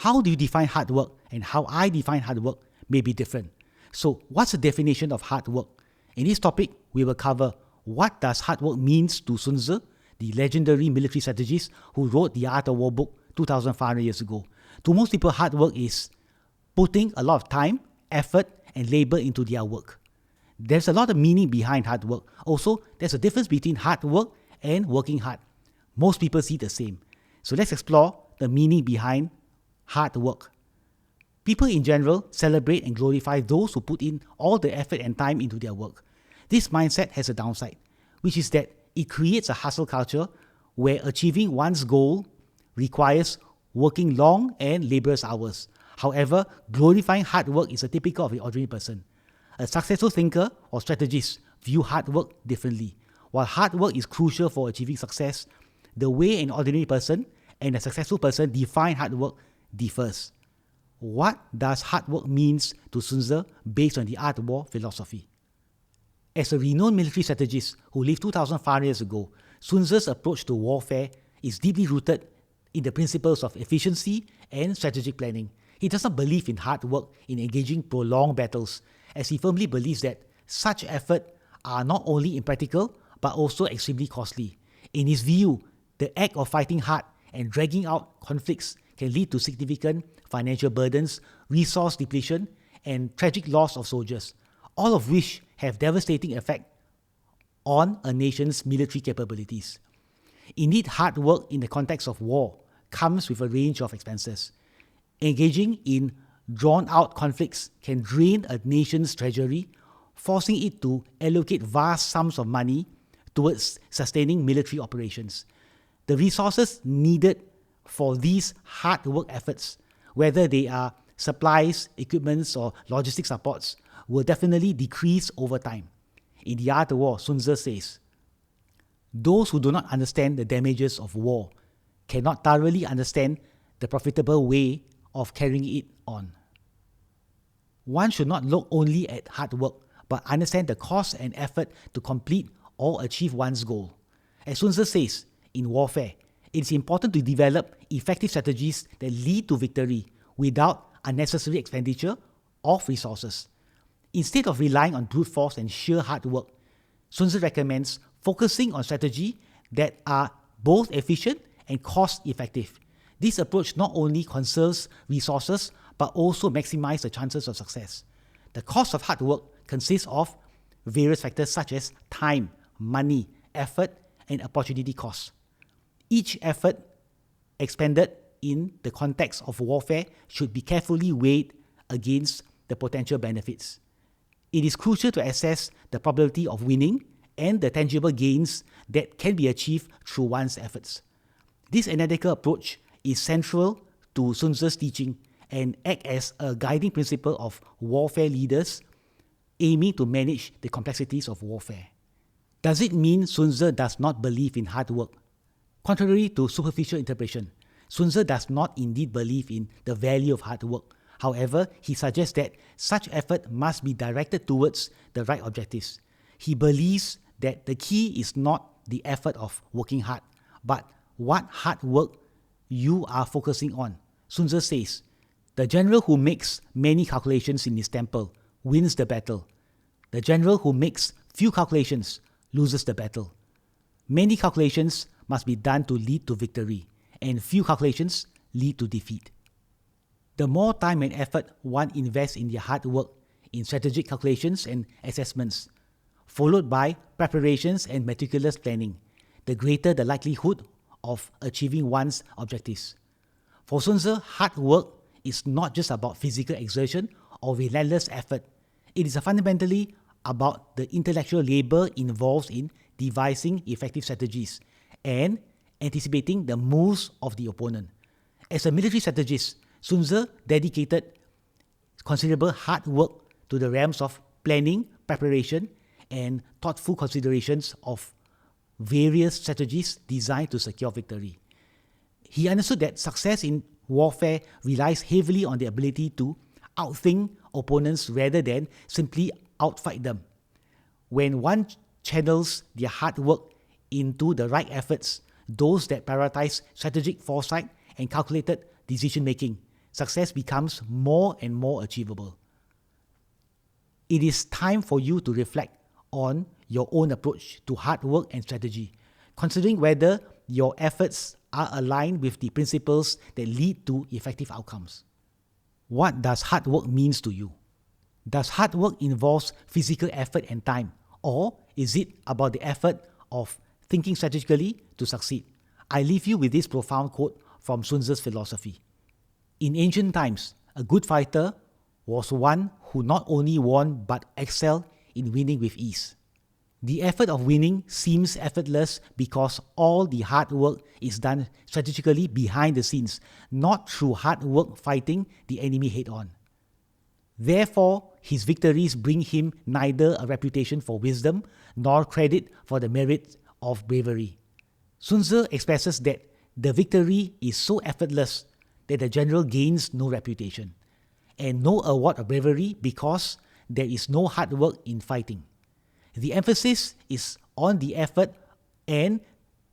How do you define hard work and how I define hard work may be different. So what's the definition of hard work? In this topic, we will cover what does hard work means to Sun Tzu, the legendary military strategist who wrote The Art of War book 2,500 years ago. To most people, hard work is putting a lot of time, effort, and labor into their work. There's a lot of meaning behind hard work. Also, there's a difference between hard work and working hard. Most people see the same. So let's explore the meaning behind hard work. People in general celebrate and glorify those who put in all the effort and time into their work. This mindset has a downside, which is that it creates a hustle culture where achieving one's goal requires working long and laborious hours. However, glorifying hard work is atypical of an ordinary person. A successful thinker or strategist view hard work differently. While hard work is crucial for achieving success, the way an ordinary person and a successful person define hard work differs. What does hard work means to Sun Tzu based on the Art of War philosophy? As a renowned military strategist who lived 2,500 years ago, Sun Tzu's approach to warfare is deeply rooted in the principles of efficiency and strategic planning. He does not believe in hard work in engaging prolonged battles, as he firmly believes that such efforts are not only impractical but also extremely costly. In his view, the act of fighting hard and dragging out conflicts can lead to significant financial burdens, resource depletion, and tragic loss of soldiers, all of which have devastating effect on a nation's military capabilities. Indeed, hard work in the context of war comes with a range of expenses. Engaging in drawn-out conflicts can drain a nation's treasury, forcing it to allocate vast sums of money towards sustaining military operations. The resources needed for these hard work efforts, whether they are supplies, equipments, or logistic supports, will definitely decrease over time. In The Art of War, Sun Tzu says, "Those who do not understand the damages of war cannot thoroughly understand the profitable way of carrying it on." One should not look only at hard work, but understand the cost and effort to complete or achieve one's goal. As Sun Tzu says, in warfare, it is important to develop effective strategies that lead to victory without unnecessary expenditure of resources. Instead of relying on brute force and sheer hard work, Sun Tzu recommends focusing on strategies that are both efficient and cost-effective. This approach not only conserves resources but also maximizes the chances of success. The cost of hard work consists of various factors such as time, money, effort, and opportunity costs. Each effort expended in the context of warfare should be carefully weighed against the potential benefits. It is crucial to assess the probability of winning and the tangible gains that can be achieved through one's efforts. This analytical approach is central to Sun Tzu's teaching and acts as a guiding principle of warfare leaders aiming to manage the complexities of warfare. Does it mean Sun Tzu does not believe in hard work? Contrary to superficial interpretation, Sun Tzu does not indeed believe in the value of hard work. However, he suggests that such effort must be directed towards the right objectives. He believes that the key is not the effort of working hard, but what hard work you are focusing on. Sun Tzu says, "The general who makes many calculations in his temple wins the battle. The general who makes few calculations loses the battle. Many calculations must be done to lead to victory, and few calculations lead to defeat." The more time and effort one invests in their hard work, in strategic calculations and assessments, followed by preparations and meticulous planning, the greater the likelihood of achieving one's objectives. For Sun Tzu, hard work is not just about physical exertion or relentless effort. It is fundamentally about the intellectual labor involved in devising effective strategies and anticipating the moves of the opponent. As a military strategist, Sun Tzu dedicated considerable hard work to the realms of planning, preparation, and thoughtful considerations of various strategies designed to secure victory. He understood that success in warfare relies heavily on the ability to outthink opponents rather than simply outfight them. When one channels their hard work into the right efforts, those that prioritize strategic foresight and calculated decision-making, success becomes more and more achievable. It is time for you to reflect on your own approach to hard work and strategy, considering whether your efforts are aligned with the principles that lead to effective outcomes. What does hard work mean to you? Does hard work involve physical effort and time, or is it about the effort of thinking strategically to succeed? I leave you with this profound quote from Sun Tzu's philosophy. In ancient times, a good fighter was one who not only won but excelled in winning with ease. The effort of winning seems effortless because all the hard work is done strategically behind the scenes, not through hard work fighting the enemy head-on. Therefore, his victories bring him neither a reputation for wisdom nor credit for the merit of bravery. Sun Tzu expresses that the victory is so effortless that the general gains no reputation and no award of bravery because there is no hard work in fighting. The emphasis is on the effort and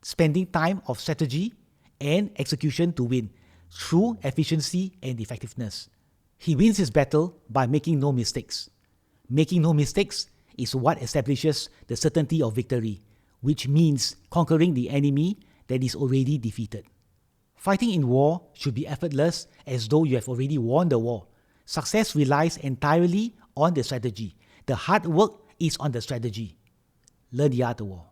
spending time of strategy and execution to win through efficiency and effectiveness. He wins his battle by making no mistakes. Making no mistakes is what establishes the certainty of victory, which means conquering the enemy that is already defeated. Fighting in war should be effortless as though you have already won the war. Success relies entirely on the strategy. The hard work is on the strategy. Learn the art of war.